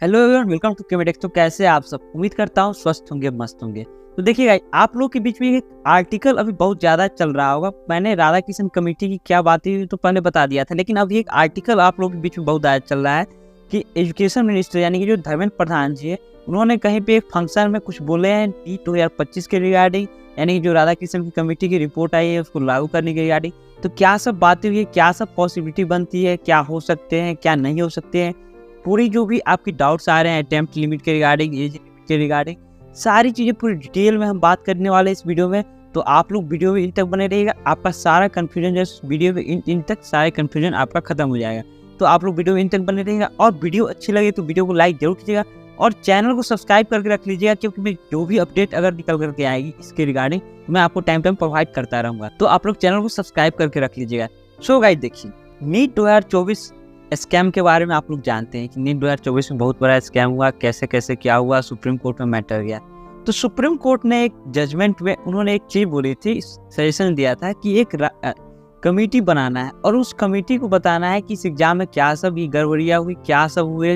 Hello everyone, welcome to Chemedex. तो कैसे हैं आप सब? उम्मीद करता हूँ स्वस्थ होंगे, मस्त होंगे। तो देखिए गाइस, आप लोग के बीच में एक आर्टिकल अभी बहुत ज़्यादा चल रहा होगा। मैंने राधा किशन कमेटी की क्या बात हुई तो पहले बता दिया था, लेकिन अभी एक आर्टिकल आप लोग के बीच में बहुत ज़्यादा चल रहा है कि एजुकेशन मिनिस्टर यानी कि जो धर्मेंद्र प्रधान जी है, उन्होंने कहीं पे एक फंक्शन में कुछ बोले हैं नीट 2025 के रिगार्डिंग, यानी कि जो राधा किशन की कमेटी की रिपोर्ट आई है उसको लागू करने के रिगार्डिंग। तो क्या सब बातें हुई है, क्या सब पॉसिबिलिटी बनती है, क्या हो सकते हैं, क्या नहीं हो सकते हैं, पूरी जो भी आपकी डाउट्स आ रहे हैं अटेम्प्ट लिमिट के रिगार्डिंग, एज लिमिट के रिगार्डिंग, सारी चीज़ें पूरी डिटेल में हम बात करने वाले हैं इस वीडियो में। तो आप लोग वीडियो में इन तक बने रहिएगा, आपका सारा कन्फ्यूजन जो वीडियो में इन तक सारे कन्फ्यूजन आपका खत्म हो जाएगा। तो आप लोग वीडियो में इन तक बने रहिएगा, और वीडियो अच्छी लगे तो वीडियो को लाइक जरूर कीजिएगा और चैनल को सब्सक्राइब करके रख लीजिएगा, क्योंकि मैं जो भी अपडेट अगर निकल करके आएगी इसके रिगार्डिंग मैं आपको टाइम टाइम प्रोवाइड करता रहूँगा। तो आप लोग चैनल को सब्सक्राइब करके रख लीजिएगा। सो गाइस, देखिए नीट 2024 स्कैम के बारे में आप लोग जानते हैं कि नीट 2024 में बहुत बड़ा स्कैम हुआ, कैसे कैसे क्या हुआ, सुप्रीम कोर्ट में मैटर गया। तो सुप्रीम कोर्ट ने एक जजमेंट में उन्होंने एक चीज बोली थी, सजेशन दिया था कि एक कमेटी बनाना है और उस कमेटी को बताना है कि इस एग्जाम में क्या सब ये गड़बड़ियाँ हुई, क्या सब हुए,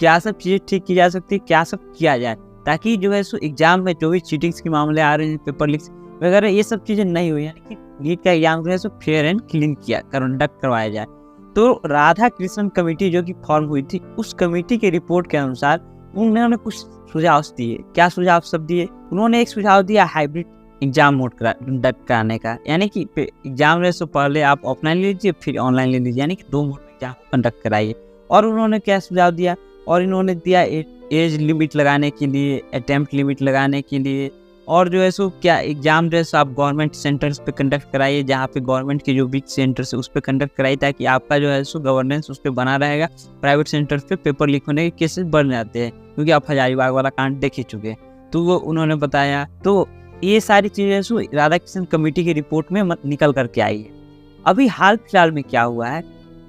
क्या सब चीज़ें ठीक की जा सकती है, क्या सब किया जाए, ताकि जो है सो एग्जाम में जो भी चीटिंग्स के मामले आ रहे हैं, पेपर लीक्स वगैरह, ये सब चीज़ें नहीं हुई, यानी कि नीट का एग्जाम जो है so fair and clean conduct करवाया जाए। तो राधा कृष्णन कमेटी जो कि फॉर्म हुई थी, उस कमेटी के रिपोर्ट के अनुसार उन्होंने कुछ सुझाव दिए। क्या सुझाव सब दिए? उन्होंने एक सुझाव दिया हाइब्रिड एग्जाम मोड कंडक्ट कराने का, यानी कि एग्जाम से पहले आप ऑफलाइन ले लीजिए फिर ऑनलाइन ले लीजिए, यानी कि 2 मोड में एग्जाम कंडक्ट कराइए। और उन्होंने क्या सुझाव दिया? और इन्होंने दिया एज लिमिट लगाने के लिए, अटेम्प्ट लिमिट लगाने के लिए, और जो है सो क्या एग्जाम जो है सो आप गवर्नमेंट सेंटर्स पे कंडक्ट कराइए, जहाँ पे गवर्नमेंट के जो बिग सेंटर्स है उस पे कंडक्ट कराइए, ताकि आपका जो है सो गवर्नेंस उस पर बना रहेगा। प्राइवेट सेंटर्स पे पेपर लीक होने के केसेस बढ़ जाते हैं, क्योंकि आप हजारीबाग वाला कांड देख ही चुके हैं। तो वो उन्होंने बताया। तो ये सारी चीज़ें सो राधा कृष्णन कमेटी की रिपोर्ट में निकल करके आई है। अभी हाल फिलहाल में क्या हुआ है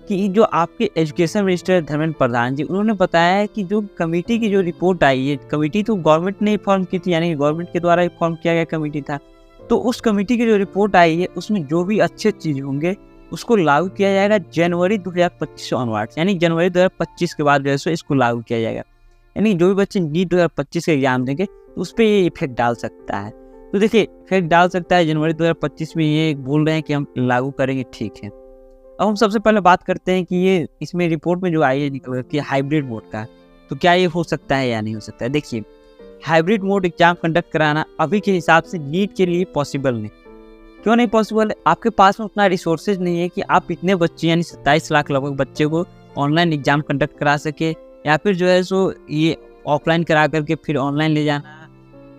कि जो आपके एजुकेशन मिनिस्टर धर्मेंद्र प्रधान जी, उन्होंने बताया है कि जो कमेटी की जो रिपोर्ट आई है, कमेटी तो गवर्नमेंट ने फॉर्म की थी, यानी कि गवर्नमेंट के द्वारा फॉर्म किया गया कमेटी था। तो उस कमेटी की जो रिपोर्ट आई है उसमें जो भी अच्छे चीज़ होंगे उसको लागू किया जाएगा जनवरी 2025 ऑनवर्ड्स, यानी जनवरी 2025 के बाद जो है सो इसको लागू किया जाएगा। यानी जो भी बच्चे नीट 2025 के एग्जाम देंगे तो उस पर ये इफेक्ट डाल सकता है। तो देखिए, इफेक्ट डाल सकता है जनवरी 2025 में, ये बोल रहे हैं कि हम लागू करेंगे, ठीक है। अब हम सबसे पहले बात करते हैं कि ये इसमें रिपोर्ट में जो आई है निकल कि हाइब्रिड मोड का, तो क्या ये हो सकता है या नहीं हो सकता है? देखिए, हाइब्रिड मोड एग्जाम कंडक्ट कराना अभी के हिसाब से नीट के लिए पॉसिबल नहीं। क्यों नहीं पॉसिबल है? आपके पास में उतना रिसोर्सेज नहीं है कि आप इतने बच्चे यानी 27 लाख लगभग बच्चे को ऑनलाइन एग्जाम कंडक्ट करा सके, या फिर जो है सो ये ऑफलाइन करा करके फिर ऑनलाइन ले जाना।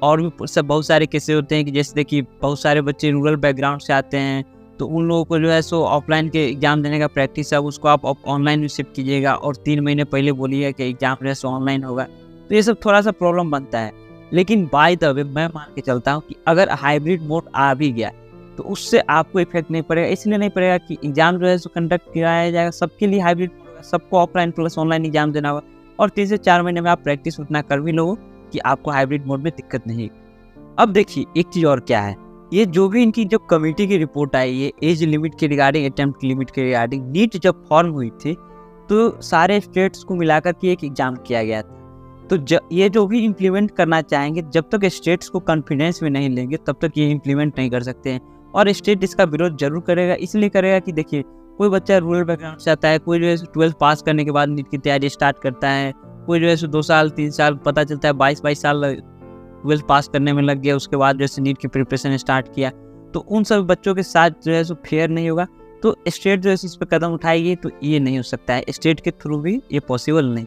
और भी सब बहुत सारे केसेस होते हैं कि जैसे देखिए, बहुत सारे बच्चे रूरल बैकग्राउंड से आते हैं, तो उन लोगों को जो है सो ऑफलाइन के एग्जाम देने का प्रैक्टिस है, उसको आप ऑनलाइन में शिफ्ट कीजिएगा और 3 महीने पहले बोलिएगा कि एग्जाम जो है सो ऑनलाइन होगा। तो ये सब थोड़ा सा प्रॉब्लम बनता है। लेकिन बाय द वे मैं मान के चलता हूँ कि अगर हाइब्रिड मोड आ भी गया तो उससे आपको इफेक्ट नहीं पड़ेगा। इसलिए नहीं पड़ेगा कि एग्जाम जो है सो कंडक्ट कराया जाएगा, सबके लिए हाइब्रिड मोड होगा, सबको ऑफलाइन प्लस ऑनलाइन एग्जाम देना होगा, और 3 से 4 महीने में आप प्रैक्टिस उतना कर भी लो कि आपको हाइब्रिड मोड में दिक्कत नहीं। अब देखिए, एक चीज़ और क्या है, ये जो भी इनकी जो कमेटी की रिपोर्ट आई है एज लिमिट के रिगार्डिंग, अटेम्प्ट लिमिट के रिगार्डिंग, नीट जब फॉर्म हुई थी तो सारे स्टेट्स को मिलाकर के एक एग्जाम किया गया था। तो ये जो भी इम्प्लीमेंट करना चाहेंगे, जब तक स्टेट्स को कॉन्फिडेंस में नहीं लेंगे तब तक ये इम्प्लीमेंट नहीं कर सकते हैं। और स्टेट इसका विरोध जरूर करेगा, इसलिए करेगा कि देखिए, कोई बच्चा रूरल बैकग्राउंड से आता है, कोई जो है 12th पास करने के बाद नीट की तैयारी स्टार्ट करता है, कोई जो है 2 साल 3 साल, पता चलता है 22 साल 12th पास करने में लग गया, उसके बाद जैसे नीट की प्रिपरेशन स्टार्ट किया। तो उन सब बच्चों के साथ जो है सो फेयर नहीं होगा, तो स्टेट जो है इस पर कदम उठाएगी, तो ये नहीं हो सकता है, स्टेट के थ्रू भी ये पॉसिबल नहीं।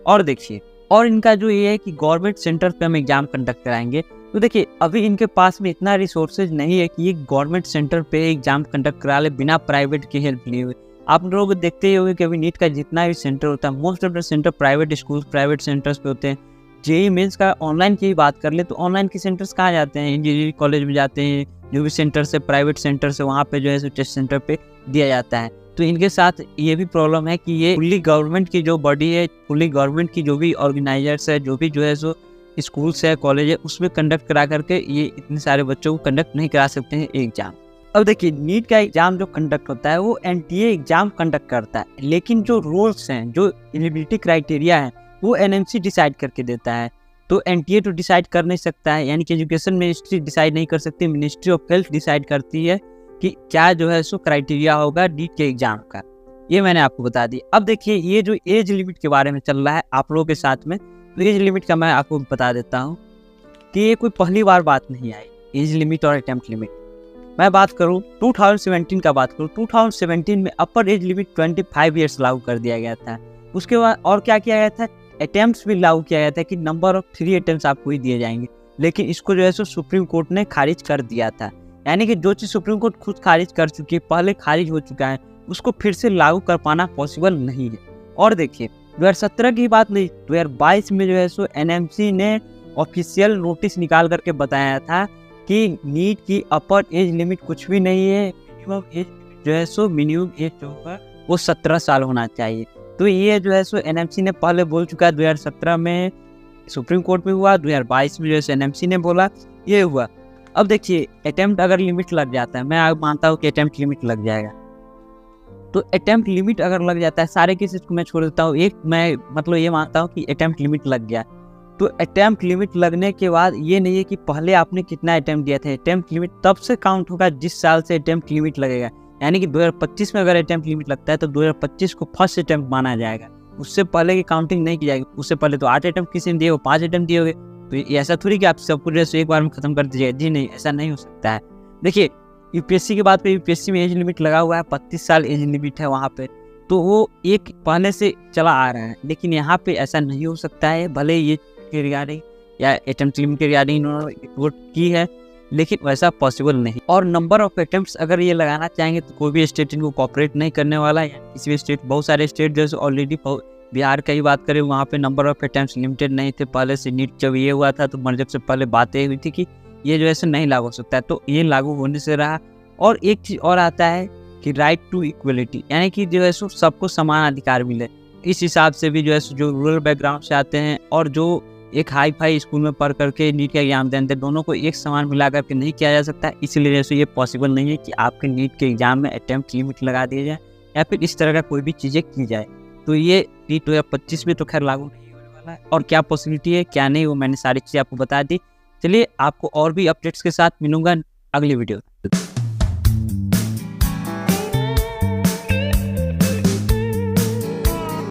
और देखिए, और इनका जो ये है कि गवर्नमेंट सेंटर पे हम एग्जाम कंडक्ट कराएंगे, तो देखिए अभी इनके पास में इतना रिसोर्सेज नहीं है कि ये गवर्नमेंट सेंटर पे एग्जाम कंडक्ट करा ले बिना प्राइवेट की हेल्प लिए हुए। आप लोग देखते ही होंगे कि अभी नीट का जितना भी सेंटर होता है, most of the centre private school, private centres पे होते हैं। जेई मेंस का ऑनलाइन की बात कर ले तो ऑनलाइन के सेंटर्स कहाँ जाते हैं? इंजीनियरिंग कॉलेज में जाते हैं, जो भी सेंटर से प्राइवेट सेंटर से वहाँ पे जो है टेस्ट सेंटर पे दिया जाता है। तो इनके साथ ये भी प्रॉब्लम है कि ये फुल्ली गवर्नमेंट की जो बॉडी है, फुल्ली गवर्नमेंट की जो भी ऑर्गेनाइजर्स है, जो भी जो है सो स्कूल्स है, कॉलेज है, उसमें कंडक्ट करा करके ये इतने सारे बच्चों को कंडक्ट नहीं करा सकते हैं एग्जाम। अब देखिए, नीट का एग्जाम जो कंडक्ट होता है वो एनटीए एग्जाम कंडक्ट करता है, लेकिन जो रूल्स हैं, जो एलिजिबिलिटी क्राइटेरिया है, वो एनएमसी डिसाइड करके देता है। तो एनटीए तो डिसाइड कर नहीं सकता है, यानी कि एजुकेशन मिनिस्ट्री डिसाइड नहीं कर सकती, मिनिस्ट्री ऑफ हेल्थ डिसाइड करती है कि क्या जो है सो क्राइटेरिया होगा नीट के एग्जाम का। ये मैंने आपको बता दी। अब देखिए ये जो एज लिमिट के बारे में चल रहा है आप लोगों के साथ में, तो एज लिमिट का मैं आपको बता देता हूँ कि ये कोई पहली बार बात नहीं आई, एज लिमिट और अटेम्प्ट लिमिट। मैं बात करूँ 2017 का बात करूँ, 2017 में अपर एज लिमिट 25 ईयर्स लागू कर दिया गया था। उसके बाद और क्या किया गया था, अटेम्प्ट्स भी लागू किया गया था कि नंबर ऑफ 3 अटेम्प्ट्स आपको ही दिए जाएंगे। लेकिन इसको जो है सो सुप्रीम कोर्ट ने खारिज कर दिया था। यानी कि जो चीज़ सुप्रीम कोर्ट खुद खारिज कर चुकी है, पहले खारिज हो चुका है, उसको फिर से लागू कर पाना पॉसिबल नहीं है। और देखिए 2017 की बात नहीं, 2022 में जो है सो एनएमसी ने ऑफिशियल नोटिस निकाल करके बताया था कि नीट की अपर एज लिमिट कुछ भी नहीं है, मिनिमम एज जो है सो मिनिमम एज जो होगा वो 17 साल होना चाहिए। तो ये जो है सो एनएमसी ने पहले बोल चुका है, 2017 में सुप्रीम कोर्ट में हुआ, 2022 में जो है एनएमसी ने बोला, ये हुआ। अब देखिए अटेम्प्ट अगर लिमिट लग जाता है, मैं मानता हूँ कि अटेम्प्ट लिमिट लग जाएगा, तो अटेम्प्ट लिमिट अगर लग जाता है, सारे केसेस को मैं छोड़ देता हूँ, एक मैं मतलब ये मानता हूँ कि अटेम्प्ट लिमिट लग गया, तो अटेम्प्ट लिमिट लगने के बाद ये नहीं है कि पहले आपने कितना अटेम्प्ट दिया था, अटेम्प्ट लिमिट तब से काउंट होगा जिस साल से अटेम्प्ट लिमिट लगेगा। यानी कि 2025 में अगर अटेम्प्ट लिमिट लगता है तो 2025 को फर्स्ट अटेम्प्ट माना जाएगा, उससे पहले की काउंटिंग नहीं की जाएगी। उससे पहले तो 8 अटेम्प्ट किसी ने दिए, वो 5 अटेम्प्ट दिए होंगे, तो ये ऐसा थोड़ी कि आप सब कुछ जैसे एक बार में खत्म कर दीजिएगा, जी नहीं, ऐसा नहीं हो सकता है। देखिए यूपीएससी की बात पे, यूपीएससी में एज लिमिट लगा हुआ है, 35 साल एज लिमिट है वहाँ पे, तो वो एक पहले से चला आ रहा है। लेकिन यहाँ पे ऐसा नहीं हो सकता है, भले ये के रिगार्डिंग या अटेम्प्ट लिमिट के रिगार्डिंग इन्होंने रिपोर्ट की है, लेकिन वैसा पॉसिबल नहीं। और नंबर ऑफ अटेम्प्ट्स अगर ये लगाना चाहेंगे तो कोई भी स्टेट इनको कोऑपरेट नहीं करने वाला है। किसी भी स्टेट, बहुत सारे स्टेट जैसे ऑलरेडी, बिहार का ही बात करें, वहाँ पे नंबर ऑफ अटेम्प्ट्स लिमिटेड नहीं थे पहले से। नीट जब ये हुआ था तो मर्जब से पहले बातें हुई थी कि ये जो ऐसे नहीं लागू हो सकता है, तो ये लागू होने से रहा। और एक चीज़ और आता है कि राइट टू इक्वलिटी, यानी कि जो है सो सबको समान अधिकार मिले। इस हिसाब से भी जो है जो रूरल बैकग्राउंड से आते हैं और जो एक हाई फाई स्कूल में पढ़ करके नीट का एग्जाम देते हैं, दोनों को एक समान मिला करके नहीं किया जा सकता। इसलिए जैसे ये पॉसिबल नहीं है कि आपके नीट के एग्जाम में अटेम्प्ट लिमिट लगा दिया जाए या फिर इस तरह का कोई भी चीज़ें की जाए। तो ये नीट 2025 में तो खैर लागू नहीं होने वाला है, और क्या पॉसिबिलिटी है क्या नहीं वो मैंने सारी चीज़ें आपको बता दी। चलिए आपको और भी अपडेट्स के साथ मिलूंगा अगली वीडियो।